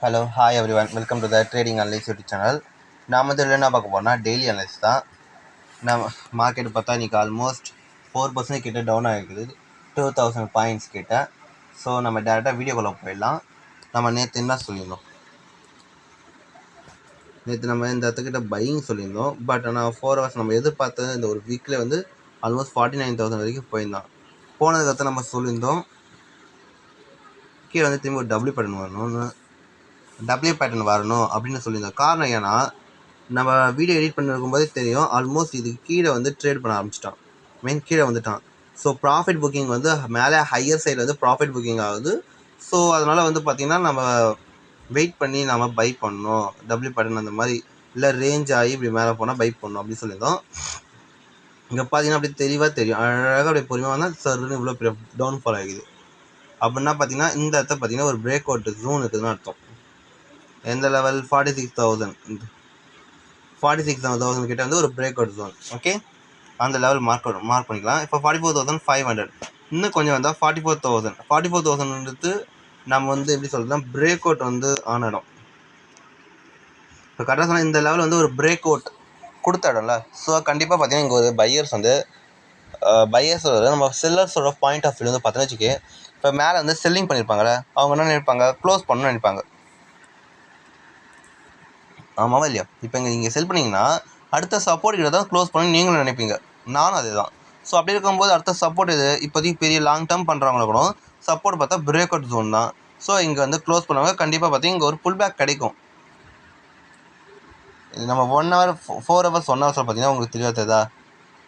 Hello hi every one welcome to the trading Annalise YouTube channel. நாம் வந்து என்ன பார்க்க போனால் டெய்லி அனலிஸ் தான். நம்ம மார்க்கெட் பார்த்தா இன்றைக்கி ஆல்மோஸ்ட் 4% கிட்ட டவுன் ஆகிருக்குது, 2000 பாயிண்ட்ஸ் கிட்ட. ஸோ நம்ம டேரெக்டாக வீடியோக்குள்ளே போயிடலாம். நம்ம நேற்று என்ன சொல்லியிருந்தோம், நேற்று நம்ம இந்த இடத்துக்கிட்ட பையிங் சொல்லியிருந்தோம். பட் ஆனால் 4 ஹவர்ஸ் நம்ம எதிர்பார்த்தது இந்த ஒரு வீக்கில் வந்து ஆல்மோஸ்ட் 49,000 வரைக்கும் போயிருந்தோம். போனதுக்கடுத்து நம்ம சொல்லியிருந்தோம் கீழே வந்து திரும்ப ஒரு டபிள்யூ பேட்டர்ன் வரணும் அப்படின்னு சொல்லியிருந்தோம். காரணம் ஏன்னா நம்ம வீடியோ எடிட் பண்ணிருக்கும் போதே தெரியும், ஆல்மோஸ்ட் இதுக்கு கீழே வந்து ட்ரேட் பண்ண ஆரம்பிச்சிட்டான், கீழே வந்துட்டான். ஸோ ப்ராஃபிட் புக்கிங் வந்து மேலே ஹையர் சைடில் வந்து ப்ராஃபிட் புக்கிங் ஆகுது. ஸோ அதனால் வந்து பார்த்திங்கன்னா நம்ம வெயிட் பண்ணி நம்ம பை பண்ணணும், டபிள்யூ பேட்டர்ன் அந்த மாதிரி இல்லை ரேஞ்ச் ஆகி இப்படி மேலே போனால் பை பண்ணணும் அப்படின்னு சொல்லியிருந்தோம். இங்கே பார்த்தீங்கன்னா அப்படி தெளிவாக தெரியும், அழகாக அப்படியே பொறுமையாக வந்தால் சருன்னு இவ்வளோ பெரிய டவுன்ஃபால் ஆகிடுது. அப்படின்னா பார்த்தீங்கன்னா இந்த இடத்த பார்த்தீங்கன்னா ஒரு பிரேக் அவுட் ஜோன் இருக்குதுன்னு அர்த்தம். எந்த லெவல் 46,000 கிட்ட வந்து ஒரு பிரேக் அவுட் ஜோன். ஓகே, அந்த லெவல் மார்க் பண்ணிக்கலாம். இப்போ 44,500 இன்னும் கொஞ்சம் வந்தால் 44,000 நம்ம வந்து எப்படி சொல்கிறதுனா பிரேக் அவுட் வந்து ஆன இடம். இப்போ கரெக்டாக சொன்னால் இந்த லெவல் வந்து ஒரு பிரேக் அவுட் கொடுத்த இடம்ல. ஸோ கண்டிப்பாக பார்த்தீங்கன்னா இங்கே ஒரு பையர்ஸ் நம்ம செல்லர்ஸோட பாயிண்ட் ஆஃப் வியூ வந்து பார்த்தோன்னு வச்சுக்கே, இப்போ மேலே வந்து செல்லிங் பண்ணியிருப்பாங்கள்ல, அவங்க என்ன நினைப்பாங்க, க்ளோஸ் பண்ணணும்னு நினைப்பாங்க. ஆமாவா இல்லையா? இப்போ இங்கே நீங்கள் செல் பண்ணிங்கன்னா அடுத்த சப்போர்ட் கிட்ட தான் க்ளோஸ் பண்ணி நீங்களும் நினைப்பீங்க, நானும் அதே தான். ஸோ அப்படி இருக்கும்போது அடுத்த சப்போர்ட் இது இப்போதைக்கு பெரிய லாங் டேர்ம் பண்ணுறவங்கள கூட சப்போர்ட் பார்த்தா பிரேக் அவுட் ஜோன் தான். ஸோ இங்கே வந்து க்ளோஸ் பண்ணுவாங்க. கண்டிப்பாக பார்த்தீங்கன்னா இங்கே ஒரு புல் பேக் கிடைக்கும். இது நம்ம 1 hour 4 hours 1 hours பார்த்தீங்கன்னா உங்களுக்கு தெளிவாக தெரியுதா,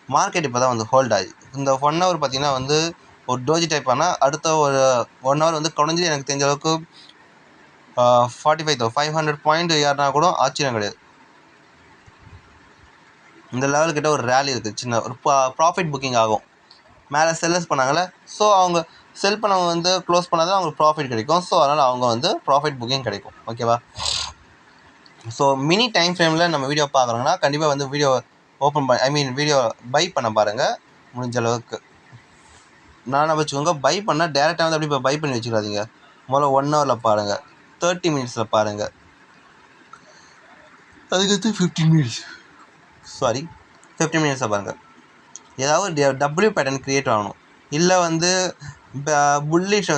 மார்க்கெட் இப்போ தான் வந்து ஹோல்ட் ஆகி இந்த 1 hour பார்த்தீங்கன்னா வந்து ஒரு டோஜி டைப் ஆனால் அடுத்த ஒரு 1 hour வந்து குறைஞ்சி எனக்கு தெரிஞ்ச அளவுக்கு 45,500 பாயிண்ட் ஏறினா கூட ஆச்சரியம் கிடையாது. இந்த லெவல்கிட்ட ஒரு ரேலி இருக்குது, சின்ன ஒரு ப்ராஃபிட் புக்கிங் ஆகும். மேலே செல்லர்ஸ் பண்ணாங்கள்ல, ஸோ அவங்க செல் பண்ணவங்க வந்து க்ளோஸ் பண்ணால் தான் அவங்களுக்கு ப்ராஃபிட் கிடைக்கும். ஸோ அதனால் அவங்க வந்து ப்ராஃபிட் புக்கிங் கிடைக்கும். ஓகேவா? ஸோ மினி டைம் ஃப்ரேமில் நம்ம வீடியோ பார்க்குறோங்கன்னா கண்டிப்பாக வந்து வீடியோ வீடியோ பை பண்ண பாருங்கள் முடிஞ்ச அளவுக்கு. நான் வச்சுக்கோங்க, பை பண்ணால் டேரெக்டாக வந்து அப்படி இப்போ பை பண்ணி வச்சுக்காதீங்க. முதல்ல 1 hourல பாருங்கள், 30 minutes பாருங்கள், அதுக்கடுத்து 15 minutes பாருங்கள். ஏதாவது டபிள்யூ பேட்டர்ன் க்ரியேட் ஆகணும், இல்லை வந்து bullish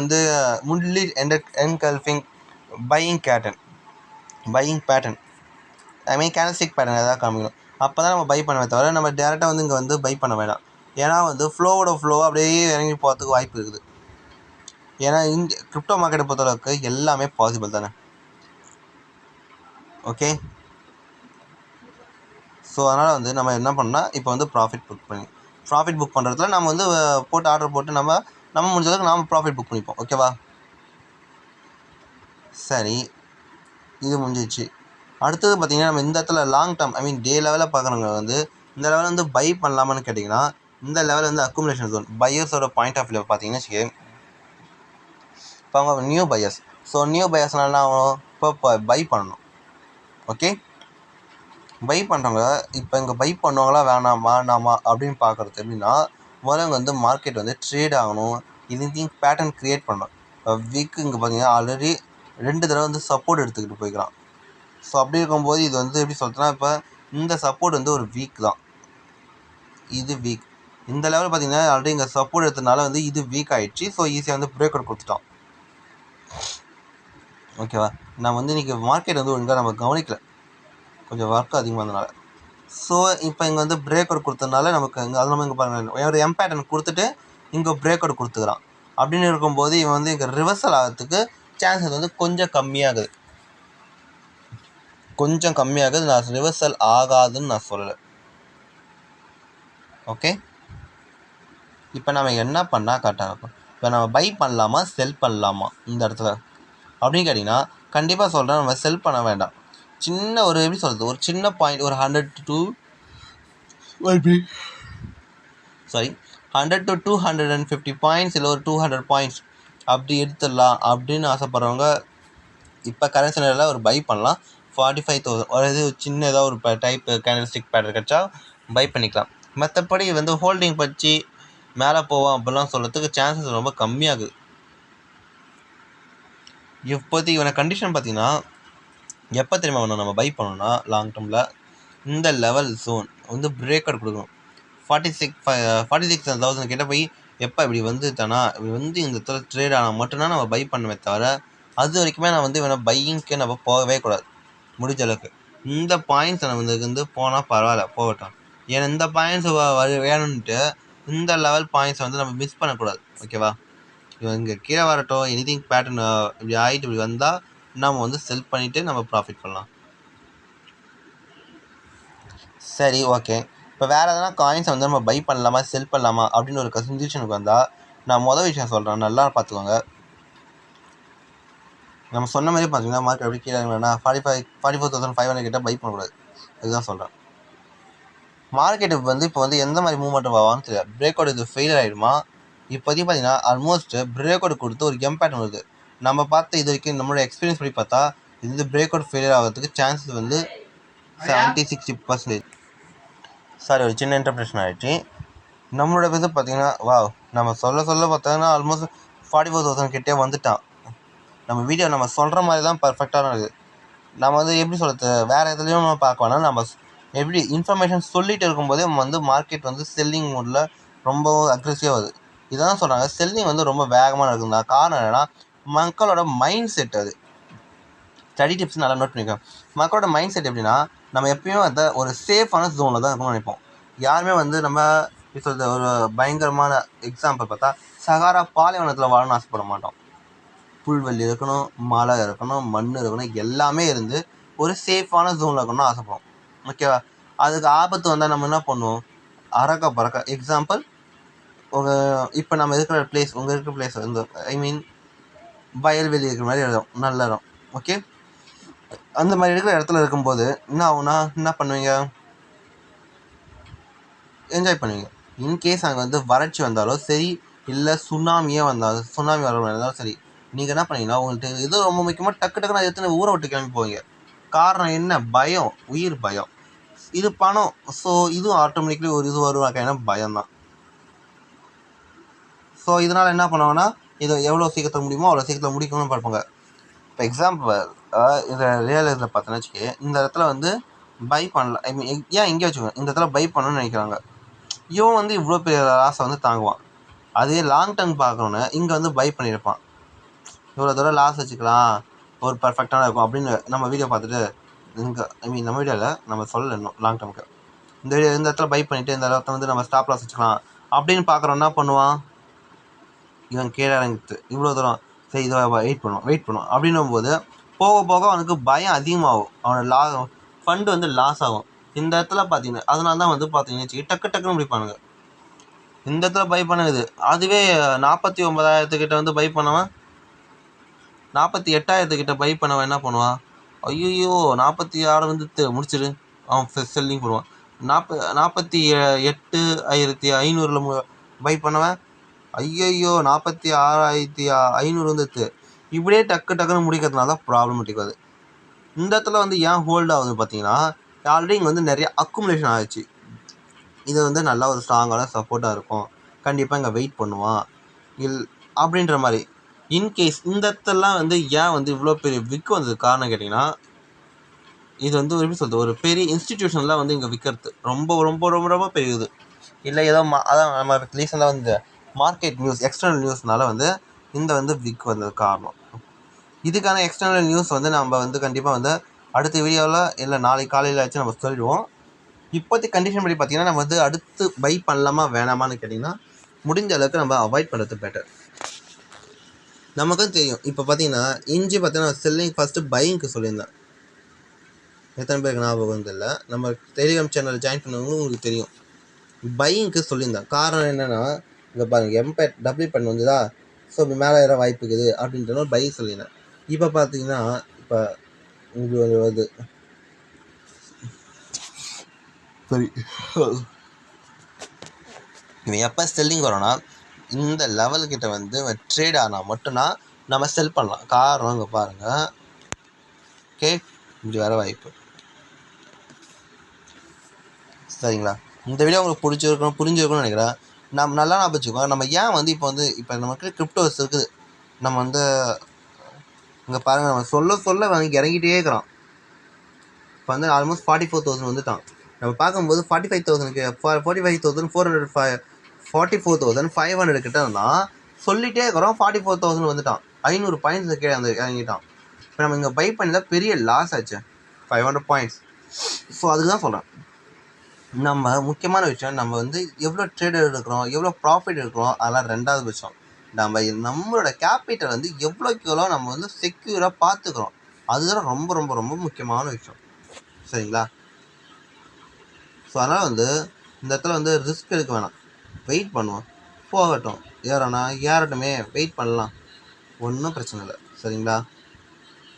engulfing buying pattern candlestick pattern ஏதாவது காமிக்கணும். அப்போ தான் நம்ம பை பண்ணவே தவிர நம்ம டேரெக்டாக வந்து இங்கே வந்து பை பண்ண வேண்டாம். ஏன்னா வந்து ஃப்ளோவோட அப்படியே இறங்கி போகிறதுக்கு வாய்ப்பு இருக்குது. ஏன்னா இந்த கிரிப்டோ மார்க்கெட்டை பொறுத்தளவுக்கு எல்லாமே பாசிபிள் தானே. ஓகே, ஸோ அதனால் வந்து நம்ம என்ன பண்ணால் இப்போ வந்து ப்ராஃபிட் புக் பண்ணுறதுல நம்ம வந்து போட்டு ஆர்டர் போட்டு நம்ம முடிஞ்சளவுக்கு நாம் ப்ராஃபிட் புக் பண்ணிப்போம். ஓகேவா? சரி, இது முடிஞ்சிச்சு. அடுத்தது பார்த்திங்கன்னா நம்ம இந்த இடத்துல லாங் டேர்ம் டே லெவலில் பார்க்குறவங்க வந்து இந்த லெவலில் வந்து பை பண்ணலாமான்னு கேட்டிங்கன்னா, இந்த லெவலில் வந்து அக்குமுலேஷன் ஜோன் பையர்ஸோட பாயிண்ட் ஆஃப் வியூ பார்த்தீங்கன்னா வச்சுக்கே, இப்போ அவங்க நியூ பையர்ஸ். ஸோ நியூ பையர்ஸ்னால என்ன ஆகணும், இப்போ பை பண்ணணும். ஓகே, பை பண்ணுறவங்க இப்போ இங்கே பை பண்ணுவாங்களா வேணாமா அப்படின்னு பார்க்குறது எப்படின்னா, முதல்ல வந்து மார்க்கெட் வந்து ட்ரேட் ஆகணும், இதுக்கு பேட்டர்ன் க்ரியேட் பண்ணணும். இப்போ வீக்கு இங்கே பார்த்தீங்கன்னா ஆல்ரெடி 2 தடவை வந்து சப்போர்ட் எடுத்துக்கிட்டு போய்க்கலாம். ஸோ அப்படி இருக்கும்போது இது வந்து எப்படி சொல்கிறதுனா, இப்போ இந்த சப்போர்ட் வந்து ஒரு வீக் தான், இது வீக். இந்த லெவல் பார்த்தீங்கன்னா ஆல்ரெடி இங்கே சப்போர்ட் எடுத்ததுனால வந்து இது வீக் ஆகிடுச்சு. ஸோ ஈஸியாக வந்து பிரேக் அவுட் கொடுத்துட்டோம். ஓகேவா? நான் வந்து இன்றைக்கி மார்க்கெட் வந்து ஒழுங்காக நம்ம கவனிக்கல, கொஞ்சம் ஒர்க் அதிகமாக இருந்தனால. ஸோ இப்போ இங்கே வந்து பிரேக் அவுட் கொடுத்ததுனால நமக்கு இங்கே அது இங்கே பாருங்கள் ஒரு எம் பேட்டர்ன் கொடுத்துட்டு இங்கே பிரேக் அவுட் கொடுத்துக்கிறான். அப்படின்னு இருக்கும்போது இவன் வந்து இங்கே ரிவர்சல் ஆகிறதுக்கு சான்சஸ் வந்து கொஞ்சம் கம்மியாகுது. நான் ரிவர்சல் ஆகாதுன்னு நான் சொல்லலை. ஓகே, இப்போ நம்ம என்ன பண்ணால் கரெக்டாக இருக்கும், இப்போ நம்ம பை பண்ணலாமா செல் பண்ணலாமா இந்த இடத்துல அப்படின்னு கேட்டிங்கன்னா, கண்டிப்பாக சொல்கிறேன் நம்ம செல் பண்ண வேண்டாம். சின்ன ஒரு எப்படி சொல்கிறது, ஒரு சின்ன பாயிண்ட், ஒரு 100 to 250 பாயிண்ட்ஸ் இல்லை ஒரு 200 பாயிண்ட்ஸ் அப்படி எடுத்துடலாம் அப்படின்னு ஆசைப்பட்றவங்க இப்போ கரன்சி நிலையில் ஒரு பை பண்ணலாம். 45,000 ஒரு இது சின்ன ஏதாவது ஒரு டைப் கேண்டல்ஸ்டிக் பேட்டர் கிடச்சா பை பண்ணிக்கலாம். மற்றபடி வந்து ஹோல்டிங் பற்றி மேலே போவோம் அப்படிலாம் சொல்கிறதுக்கு சான்சஸ் ரொம்ப கம்மியாகுது. இப்போதைக்கு இவனை கண்டிஷன் பார்த்தீங்கன்னா எப்போ தெரியுமா வேணும் நம்ம பை பண்ணணும்னா லாங் டேர்மில் இந்த லெவல் ஜோன் வந்து பிரேக் அவுட் கொடுக்கணும். 46,000 கிட்ட போய் எப்போ இப்படி வந்துட்டானா இப்படி வந்து இந்த இடத்துல ட்ரேட் ஆனால் மட்டும்தான் நம்ம பை பண்ணுமே தவிர அது வரைக்குமே நான் வந்து இவனை பையிங்க்கு நம்ம போகவே கூடாது. முடிஞ்ச அளவுக்கு இந்த பாயிண்ட்ஸ் நம்ம வந்து போனால் பரவாயில்ல போகட்டும். ஏன்னா இந்த பாயிண்ட்ஸ் வேணும்ன்ட்டு இந்த லெவல் பாயிண்ட்ஸ் வந்து நம்ம மிஸ் பண்ணக்கூடாது. ஓகேவா? இங்கே கீழே வரட்டும் எனிதிங் பேட்டர்ன் இப்படி ஆகிட்டு இப்படி வந்தால் நம்ம வந்து செல் பண்ணிவிட்டு நம்ம ப்ராஃபிட் பண்ணலாம். சரி ஓகே. இப்போ வேறு எதனா காயின்ஸை வந்து நம்ம பை பண்ணலாமா செல் பண்ணலாமா அப்படின்னு ஒரு கன்ஃபியூஷனுக்கு வந்தால் நான் மொதல் விஷயம் சொல்கிறேன், நல்லா பார்த்துக்கோங்க. நம்ம சொன்ன மாதிரி பார்த்தீங்கன்னா மார்க்கெட் எப்படி கீழே இறங்கினா 44,500 கிட்ட பை பண்ணக்கூடாது. இதுதான் சொல்கிறேன். மார்க்கெட்டுக்கு வந்து இப்போ வந்து எந்த மாதிரி மூவ்மெண்ட் ஆகும்னு தெரியாது. பிரேக் அவுட் இது ஃபெயிலியர் ஆகிடுமா? இப்போதைக்கு பார்த்தீங்கன்னா ஆல்மோஸ்ட் பிரேக் அவுட் கொடுத்து ஒரு எம் பேட்டர்ன் வருது. நம்ம பார்த்து இது வரைக்கும் நம்மளோட எக்ஸ்பீரியன்ஸ் படி பார்த்தா இது பிரேக் அவுட் ஃபெயிலியர் ஆகிறதுக்கு சான்சஸ் வந்து 70-60%. சாரி, ஒரு சின்ன இன்டர்பிரேஷன் ஆகிடுச்சு. நம்மளோட இது பார்த்தீங்கன்னா நம்ம சொல்ல பார்த்தோன்னா ஆல்மோஸ்ட் 44,000 கிட்டே வந்துட்டான். நம்ம வீடியோ நம்ம சொல்கிற மாதிரி தான் பர்ஃபெக்டான இது. நம்ம வந்து எப்படி சொல்கிறது, வேறு எதுலேயும் நம்ம பார்க்க வேணாம். நம்ம எப்படி இன்ஃபர்மேஷன் சொல்லிட்டு இருக்கும்போதே நம்ம வந்து மார்க்கெட் வந்து செல்லிங் மூடில் ரொம்ப அக்ரெசிவாக வருது. இதான் சொல்கிறாங்க, செல்லிங் வந்து ரொம்ப வேகமாக நடக்குதுன்னா காரணம் என்னென்னா மக்களோட மைண்ட் செட். அது ஸ்டடி டிப்ஸ் நல்லா நோட் பண்ணிக்கோங்க. மக்களோட மைண்ட் செட் எப்படின்னா நம்ம எப்பயும் அந்த ஒரு சேஃபான ஜோனில் தான் இருக்கணும்னு நினைப்போம். யாருமே வந்து நம்ம எப்படி சொல்கிறது, ஒரு பயங்கரமான எக்ஸாம்பிள் பார்த்தா சகாரா பாலைவனத்தில் வாழணும்னு ஆசைப்பட மாட்டோம். புல்வெளி இருக்கணும், மலை இருக்கணும், மண் இருக்கணும், எல்லாமே இருந்து ஒரு சேஃபான ஜோனில் இருக்கணும்னு ஆசைப்படுவோம். ஓகேவா? அதுக்கு ஆபத்து வந்தால் நம்ம என்ன பண்ணுவோம், அறக்க பறக்க. எக்ஸாம்பிள், இப்போ நம்ம இருக்கிற பிளேஸ், உங்கள் இருக்கிற பிளேஸ் வந்து வயல்வெளி இருக்கிற மாதிரி இடம், நல்ல இடம். ஓகே, அந்த மாதிரி இருக்கிற இடத்துல இருக்கும்போது என்ன ஆகுனா என்ன பண்ணுவீங்க, என்ஜாய் பண்ணுவீங்க. இன்கேஸ் அங்கே வந்து வறட்சி வந்தாலும் சரி, இல்லை சுனாமியே வந்தாலும் சுனாமி வந்தாலும் சரி, நீங்கள் என்ன பண்ணீங்கன்னா உங்களுக்கு ஏதோ ரொம்ப முக்கியமாக டக்குன்னு எத்தனை ஊரை விட்டு கிளம்பி போவீங்க. காரணம் என்ன? பயம், உயிர் பயம். இது பணம். ஸோ இதுவும் ஆட்டோமேட்டிக்லி ஒரு இது வருவாங்க, ஏன்னா பயம்தான். ஸோ இதனால் என்ன பண்ணுவாங்கன்னா இதை எவ்வளோ சீக்கிரத்தில் முடியுமோ அவ்வளோ சீக்கிரத்தில் முடிக்கணும்னு பார்ப்பாங்க. இப்போ எக்ஸாம்பிள் இதை ரியல் இதில் பார்த்தோன்னா வச்சுக்கே, இந்த இடத்துல வந்து பை பண்ணல, ஐ மீன் ஏன் இங்கே வச்சுக்கோங்க, இந்த இடத்துல பை பண்ணணும்னு நினைக்கிறாங்க. இவன் வந்து இவ்வளோ பெரிய லாஸை வந்து தாங்குவான். அதே லாங் டர்ம் பார்க்கணுன்னு இங்கே வந்து பை பண்ணியிருப்பான். இவ்வளோ தூரம் லாஸ் வச்சுக்கலாம், ஒரு பர்ஃபெக்டான இருக்கும் அப்படின்னு நம்ம வீடியோ பார்த்துட்டு இங்கே நம்ம வீடியோவில் நம்ம சொல்லணும் லாங் டர்முக்கு இந்த இடத்துல பை பண்ணிவிட்டு இந்த இடத்துல வந்து நம்ம ஸ்டாப் லாஸ் வச்சுக்கலாம் அப்படின்னு பார்க்குறோம். என்ன பண்ணுவான், இவன் கீழே இறங்கிட்டு இவ்வளோ தூரம் சரி இதை வெயிட் பண்ணுவோம் அப்படின்னும் போது போக போக அவனுக்கு பயம் அதிகமாகும். அவனோட ஃபண்டு வந்து லாஸ் ஆகும். இந்த இடத்துல பார்த்தீங்கன்னா அதனால தான் வந்து பார்த்தீங்கன்னா டக்குன்னு முடிப்பானுங்க. இந்த இடத்துல பை பண்ணுது, அதுவே 49,000 வந்து பை பண்ணவன் 48,000 பை பண்ணவன் என்ன பண்ணுவான், ஐயோ 46 வந்து முடிச்சிடு, அவன் செல்லிங் பண்ணுவான். 48,500 பை பண்ணவன் ஐயோ 46,500 வந்துட்டு இப்படியே டக்குன்னு முடிக்கிறதுனால தான் ப்ராப்ளமேட்டிக் ஆகுது. இந்த இடத்துல வந்து ஏன் ஹோல்ட் ஆகுது பார்த்தீங்கன்னா ஆல்ரெடி இங்கே வந்து நிறைய அக்குமுலேஷன் ஆகிடுச்சு. இது வந்து நல்லா ஒரு ஸ்ட்ராங்கான சப்போர்ட்டாக இருக்கும், கண்டிப்பாக இங்கே வெயிட் பண்ணுவான் அப்படின்ற மாதிரி. இன்கேஸ் இந்த இடத்துலலாம் வந்து ஏன் வந்து இவ்வளோ பெரிய விற்கு வந்தது காரணம் கேட்டிங்கன்னா, இது வந்து எப்படி சொல்கிறது, ஒரு பெரிய இன்ஸ்டிடியூஷன்லாம் வந்து இங்கே விற்கிறது ரொம்ப ரொம்ப ரொம்ப ரொம்ப பெரியது இல்லை. ஏதோ அதான் நம்ம ரீசெண்டாக வந்து மார்க்கெட் நியூஸ், எக்ஸ்டர்னல் நியூஸ்னால வந்து இந்த வந்து விக் வந்தது காரணம். இதுக்கான எக்ஸ்டர்னல் நியூஸ் வந்து நம்ம வந்து கண்டிப்பாக வந்து அடுத்த வீடியோவில் இல்லை நாளைக்கு காலையில் ஆச்சு நம்ம சொல்லிடுவோம். இப்போதைக்கு கண்டிஷன் படி பார்த்தீங்கன்னா நம்ம வந்து அடுத்து பை பண்ணலாமா வேணாமான்னு கேட்டிங்கன்னா முடிஞ்ச அளவுக்கு நம்ம அவாய்ட் பண்ணுறது பெட்டர். நமக்கும் தெரியும். இப்போ பார்த்தீங்கன்னா இஞ்சி பார்த்தீங்கன்னா செல்லிங் ஃபஸ்ட்டு பையிங்க்கு சொல்லியிருந்தேன். எத்தனை பேருக்கு ஞாபகம் இல்லை, நம்ம டெலிகிராம் சேனல் ஜாயின் பண்ணவங்களும் உங்களுக்கு தெரியும். பையிங்க்கு சொல்லியிருந்தேன். காரணம் என்னென்னா இங்கே பாருங்கள், எம்பேட் டபுள் பண்ண வந்துதா, ஸோ இப்போ மேலே ஏற வாய்ப்பு இருக்குது அப்படின்ற ஒரு பை சொல்லியிருந்தேன். இப்போ பார்த்தீங்கன்னா இப்போ உங்களுக்கு வருது சரி, இவன் எப்போ செல்லிங் வரோன்னா இந்த லெவல்கிட்ட வந்து ட்ரேட் ஆனால் மட்டும்தான் நம்ம செல் பண்ணலாம். காரணம் இங்கே பாருங்கள், ஓகே இப்படி வர வாய்ப்பு. சரிங்களா? இந்த வீடியோ உங்களுக்கு புரிஞ்சிருக்கணும்னு நினைக்கிறேன். நம்ம நல்லா ஞாபகம் வச்சுக்கோங்க. நம்ம ஏன் வந்து இப்போ நமக்கு கிரிப்டோஸ் இருக்குது, நம்ம வந்து இங்கே பாருங்கள், நம்ம சொல்ல வந்து இறங்கிட்டே இருக்கிறோம். இப்போ வந்து ஆல்மோஸ்ட் 44,000 வந்துட்டான். நம்ம பார்க்கும்போது 45,000க்கு 45,400 44,500 கிட்ட இருந்தால் சொல்லிகிட்டே இருக்கிறோம். 44,000 வந்துட்டான். 500 பாயிண்ட்ஸ் கீழே வந்து இறங்கிட்டான். இப்போ நம்ம இங்கே பை பண்ணல பெரிய லாஸ் ஆச்சு, 500 பாயிண்ட்ஸ். ஸோ அதுக்கு தான் சொல்கிறேன், நம்ம முக்கியமான விஷயம் நம்ம வந்து எவ்வளோ ட்ரேடர் இருக்கிறோம், எவ்வளோ ப்ராஃபிட் இருக்கிறோம், அதெல்லாம் ரெண்டாவது விஷயம். நம்மளோட கேபிட்டல் வந்து எவ்வளோக்கு எவ்வளோ நம்ம வந்து செக்யூராக பார்த்துக்கிறோம், அதுதான் ரொம்ப ரொம்ப ரொம்ப முக்கியமான விஷயம். சரிங்களா? ஸோ அதனால் வந்து இந்த இடத்துல வந்து ரிஸ்க் எடுக்க வேணாம், வெயிட் பண்ணுவோம். போகட்டும், ஏறட்டுமே, வெயிட் பண்ணலாம், ஒன்றும் பிரச்சனை இல்லை. சரிங்களா?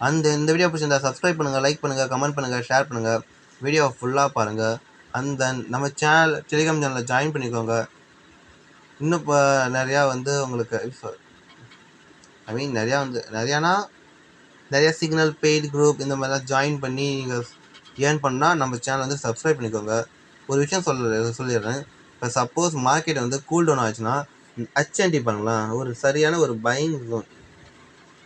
இந்த வீடியோ பிடிச்சிருந்தா சப்ஸ்கிரைப் பண்ணுங்கள், லைக் பண்ணுங்கள், கமெண்ட் பண்ணுங்கள், ஷேர் பண்ணுங்கள், வீடியோவை ஃபுல்லாக பாருங்கள். அண்ட் தென் நம்ம டெலிகிராம் சேனலில் ஜாயின் பண்ணிக்கோங்க. இன்னும் இப்போ நிறையா வந்து உங்களுக்கு நிறையா சிக்னல் பெய்டு குரூப் இந்த மாதிரிலாம் ஜாயின் பண்ணி நீங்கள் ஏர்ன் பண்ணால் நம்ம சேனல் வந்து சப்ஸ்கிரைப் பண்ணிக்கோங்க. ஒரு விஷயம் சொல்லிடுறேன். இப்போ சப்போஸ் மார்க்கெட் வந்து கூல் டவுன் ஆச்சுன்னா HNT பண்ணலாம், ஒரு சரியான ஒரு பையிங் ஜோன்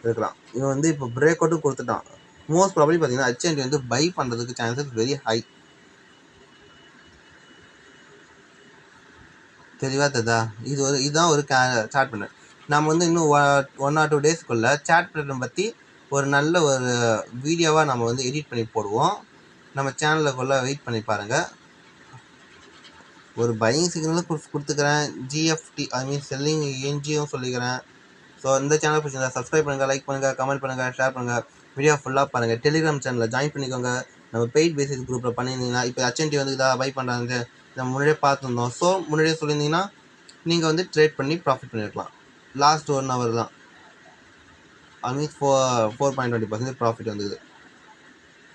இருக்கலாம். இவன் வந்து இப்போ பிரேக் அவுட்டும் கொடுத்துட்டான். மோஸ்ட் ப்ராபப்ளி பார்த்தீங்கன்னா HNT வந்து பை பண்ணுறதுக்கு சான்சஸ் வெரி ஹை. தெளிவாக தெரியுதா? இதுதான் ஒரு சாட் பேட்டர்ன். நம்ம வந்து இன்னும் 1 or 2 டேஸ்க்குள்ளே சாட் பேட்டர்ன் பற்றி ஒரு நல்ல ஒரு வீடியோவாக நம்ம வந்து எடிட் பண்ணி போடுவோம். நம்ம சேனலுக்குள்ளே வெயிட் பண்ணி பாருங்கள். ஒரு பையிங் சிக்னலும் கொடுத்துக்கிறேன், GFT செல்லிங் என்ஜியும் சொல்லிக்கிறேன். ஸோ இந்த சேனல் பிடிச்சிருந்தா சப்ஸ்கிரைப் பண்ணுங்கள், லைக் பண்ணுங்கள், கமெண்ட் பண்ணுங்கள், ஷேர் பண்ணுங்கள், வீடியோ ஃபுல்லாக பாருங்கள். டெலிகிராம் சேனலில் ஜாயின் பண்ணிக்கோங்க. நம்ம பெய்ட் பேசிஸ் குரூப்பில் பண்ணியிருந்தீங்கன்னா இப்போ HNT வந்து இதாக பை பண்ணுறாங்க நம்ம முன்னாடியே பார்த்துருந்தோம். ஸோ முன்னாடியே சொல்லியிருந்தீங்கன்னா நீங்கள் வந்து ட்ரேட் பண்ணி ப்ராஃபிட் பண்ணியிருக்கலாம். லாஸ்ட் 1 hour தான் ஆல்மோஸ்ட் 4.20% ப்ராஃபிட் வந்தது.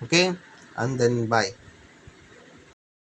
Okay, and then bye.